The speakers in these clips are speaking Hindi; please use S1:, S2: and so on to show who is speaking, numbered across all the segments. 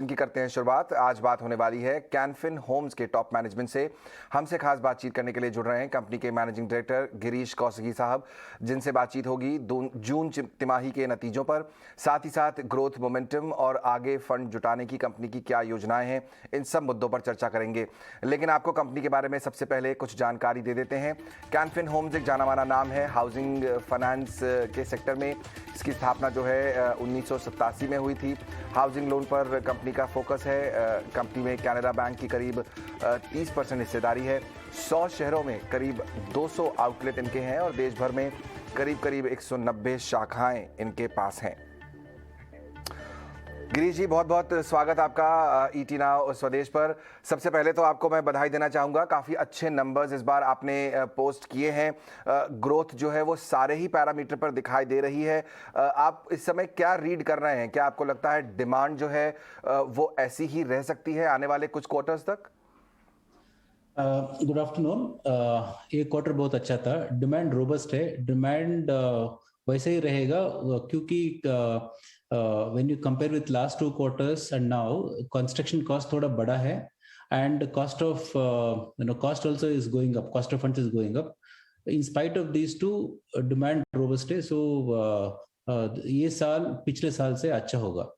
S1: इनकी करते हैं शुरुआत। आज बात होने वाली है कैनफिन होम्स के टॉप मैनेजमेंट से। हमसे खास बातचीत करने के लिए जुड़ रहे हैं कंपनी के मैनेजिंग डायरेक्टर गिरीश कौसगी साहब, जिनसे बातचीत होगी जून तिमाही के नतीजों पर, साथ ही साथ ग्रोथ मोमेंटम और आगे फंड जुटाने की कंपनी की क्या योजनाएं हैं, इन सब मुद्दों पर चर्चा करेंगे। लेकिन आपको कंपनी के बारे में सबसे पहले कुछ जानकारी दे देते हैं। कैनफिन होम्स एक जाना माना नाम है हाउसिंग फाइनेंस के सेक्टर में। इसकी स्थापना जो है 1987 में हुई थी। हाउसिंग लोन पर कंपनी का फोकस है। कंपनी में कैनरा बैंक की करीब 30% हिस्सेदारी है। 100 शहरों में करीब 200 आउटलेट इनके हैं और देश भर में करीब 190 शाखाएं इनके पास हैं। गिरीश जी, बहुत बहुत स्वागत आपका ईटी नाउ स्वदेश पर। सबसे पहले तो आपको मैं बधाई देना चाहूँगा, काफ़ी अच्छे नंबर्स इस बार आपने पोस्ट किए हैं। ग्रोथ जो है वो सारे ही पैरामीटर पर दिखाई दे रही है। आप इस समय क्या रीड कर रहे हैं? क्या आपको लगता है डिमांड जो है वो ऐसी ही रह सकती है आने वाले कुछ क्वार्टर्स तक?
S2: Good afternoon. ये क्वार्टर बहुत अच्छा था। डिमांड रोबस्ट है। डिमांड वैसे ही रहेगा क्योंकि when you compare with last 2 quarters and now construction cost थोड़ा बड़ा है and cost of cost also is going up, cost of funds is going up. In spite of these two demand robust है। सो ये साल पिछले साल से अच्छा होगा।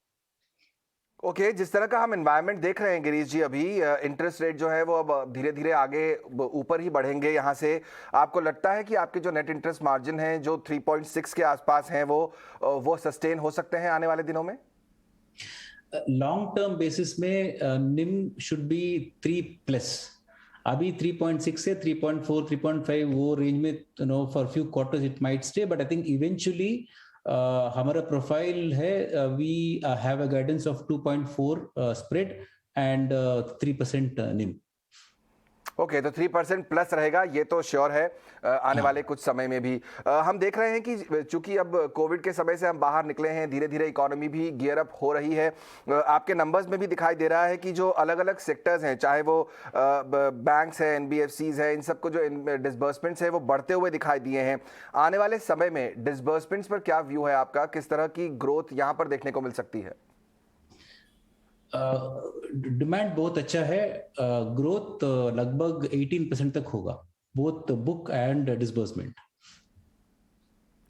S1: ओके, जिस तरह का हम एनवायरनमेंट देख रहे हैं गिरीश जी, अभी इंटरेस्ट रेट जो है वो अब धीरे धीरे आगे ऊपर ही बढ़ेंगे यहाँ से। आपको लगता है कि आपके जो नेट इंटरेस्ट मार्जिन है जो 3.6 के आसपास हैं वो सस्टेन हो सकते हैं आने वाले दिनों में?
S2: लॉन्ग टर्म बेसिस में निम शुड बी 3+। अभी 3.6 से 3.4 3.5 वो रेंज में for few quarters it might stay, but I think eventually हमारा प्रोफाइल है, we have a guidance of 2.4 spread and 3% NIM.
S1: Okay, तो 3% प्लस रहेगा, ये तो श्योर है आने वाले कुछ समय में भी। हम देख रहे हैं कि चूंकि अब कोविड के समय से हम बाहर निकले हैं, धीरे धीरे इकोनॉमी भी गियर अप हो रही है। आपके नंबर्स में भी दिखाई दे रहा है कि जो अलग अलग सेक्टर्स हैं, चाहे वो बैंक्स हैं, एनबीएफसीज हैं, इन सबको जो डिसबर्समेंट्स है वो बढ़ते हुए दिखाई दिए हैं। आने वाले समय में डिसबर्समेंट्स पर क्या व्यू है आपका? किस तरह की ग्रोथ यहाँ पर देखने को मिल सकती है?
S2: डिमांड बहुत अच्छा है। ग्रोथ लगभग 18% तक होगा, both book and disbursement.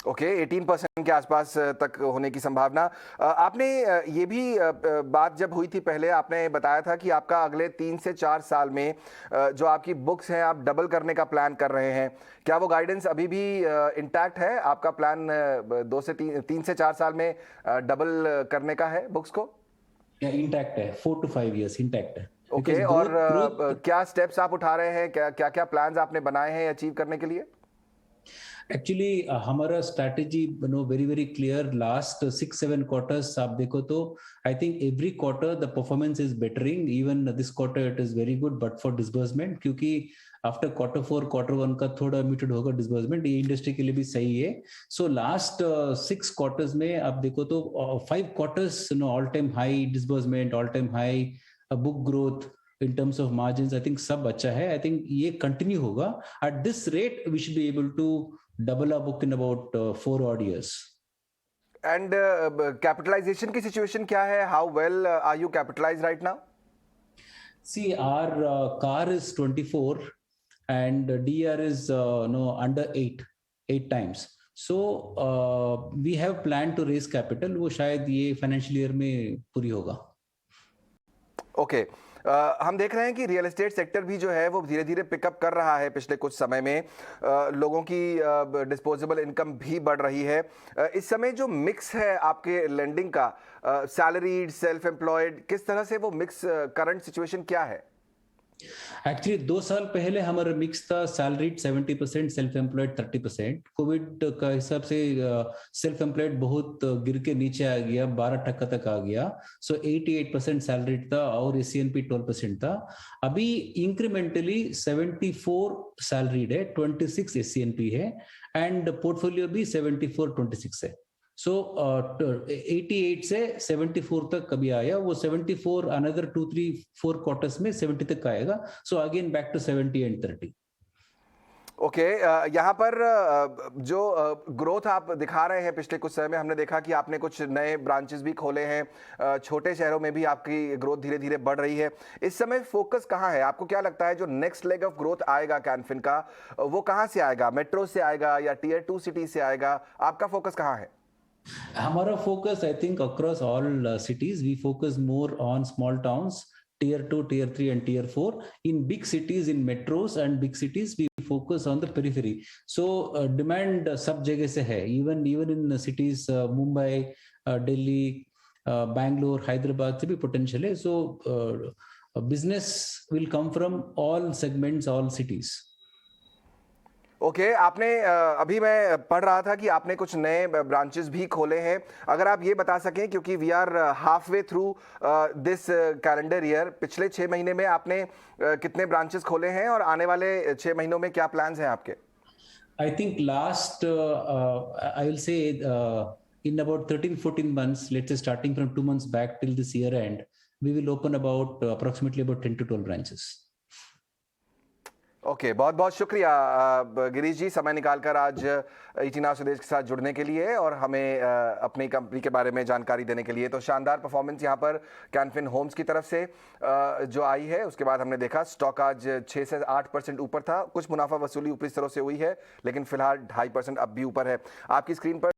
S1: Okay, 18% के आसपास तक होने की संभावना। आपने ये भी बात जब हुई थी पहले, आपने बताया था कि आपका अगले 3 से 4 साल में जो आपकी बुक्स हैं आप डबल करने का प्लान कर रहे हैं। क्या वो गाइडेंस अभी भी इंटैक्ट है? आपका प्लान 3 से 4 साल में डबल करने का है बुक्स को?
S2: इंटैक्ट है, 4 to 5 years इंटैक्ट है।
S1: ओके, और क्या स्टेप्स आप उठा रहे हैं? क्या क्या प्लान्स आपने बनाए हैं अचीव करने के लिए?
S2: एक्चुअली हमारा strategy very very clear. Last 6-7 quarters आप देखो तो I think every quarter the performance is bettering. Even this quarter it is very good but for disbursement, क्योंकि आफ्टर Q4 Q1 का थोड़ा म्यूटेड होगा डिसबर्समेंट, ये इंडस्ट्री के लिए भी सही है। सो लास्ट 6 क्वार्टर्स में आप देखो तो 5 quarters all time high disbursement, all time high book growth, in terms of margins, I think सब अच्छा है। I think ये continue होगा। At this rate, we should be able to double our book in about 4 odd years.
S1: And capitalization की situation क्या है? How well are you capitalized right now?
S2: See, our CAR is 24 and DR is under 8 times. So we have planned to raise capital, वो शायद ये financial year में पूरी होगा।
S1: ओके, हम देख रहे हैं कि रियल एस्टेट सेक्टर भी जो है वो धीरे धीरे पिकअप कर रहा है पिछले कुछ समय में। लोगों की डिस्पोजेबल इनकम भी बढ़ रही है। इस समय जो मिक्स है आपके लेंडिंग का, सैलरीड, सेल्फ एम्प्लॉयड, किस तरह से वो मिक्स, करंट सिचुएशन क्या है?
S2: एक्चुअली 2 साल पहले हमारा मिक्स था सैलरीड 70%, सेल्फ एम्प्लॉयड 30%। कोविड का हिसाब से सेल्फ एम्प्लॉयड बहुत गिर के नीचे आ गया, 12% तक आ गया। सो 88% सैलरीड था और एसीएनपी 12% था। अभी इंक्रीमेंटली 74 सैलरीड है, 26 एसीएनपी है एंड पोर्टफोलियो भी 74-26 है। सो 88 से 74 तक कभी आया, वो 74 अनदर 2-3-4 क्वार्टर्स में 70 तक आएगा। So again back to 70 and 30।
S1: Okay, यहाँ पर जो ग्रोथ आप दिखा रहे हैं पिछले कुछ समय में, हमने देखा कि आपने कुछ नए ब्रांचेस भी खोले हैं, छोटे शहरों में भी आपकी ग्रोथ धीरे धीरे बढ़ रही है। इस समय फोकस कहाँ है? आपको क्या लगता है जो नेक्स्ट लेग ऑफ ग्रोथ आएगा कैनफिन का, वो कहाँ से आएगा? मेट्रो से आएगा या टीयर 2 सिटी से आएगा? आपका फोकस कहाँ है?
S2: हमारा focus I think across all cities we focus more on small towns, tier 2, tier 3 and tier 4. In big cities, in metros and big cities, we focus on the periphery. So demand सब जगह से है, even in cities Mumbai, Delhi, Bangalore, Hyderabad से भी potential है. So business will come from all segments, all cities.
S1: Okay, आपने अभी मैं पढ़ रहा था कि आपने कुछ नए ब्रांचेस भी खोले हैं। अगर आप ये बता सकें, क्योंकि we are half way through this calendar year, पिछले 6 महीने में आपने कितने ब्रांचेस खोले हैं और आने वाले 6 महीनों में क्या प्लान्स हैं आपके?
S2: I think last, I will say, in about 13-14 months, let's say starting from 2 months back till this year end, we will open about approximately about 10 to 12 branches.
S1: Okay, बहुत बहुत शुक्रिया गिरीश जी, समय निकालकर आज ईटी नाउ स्वदेश के साथ जुड़ने के लिए और हमें अपनी कंपनी के बारे में जानकारी देने के लिए। तो शानदार परफॉर्मेंस यहाँ पर कैनफिन होम्स की तरफ से जो आई है, उसके बाद हमने देखा स्टॉक आज 6 से 8% ऊपर था। कुछ मुनाफा वसूली ऊपरी स्तरों से हुई है, लेकिन फिलहाल 2.5% अब भी ऊपर है। आपकी स्क्रीन पर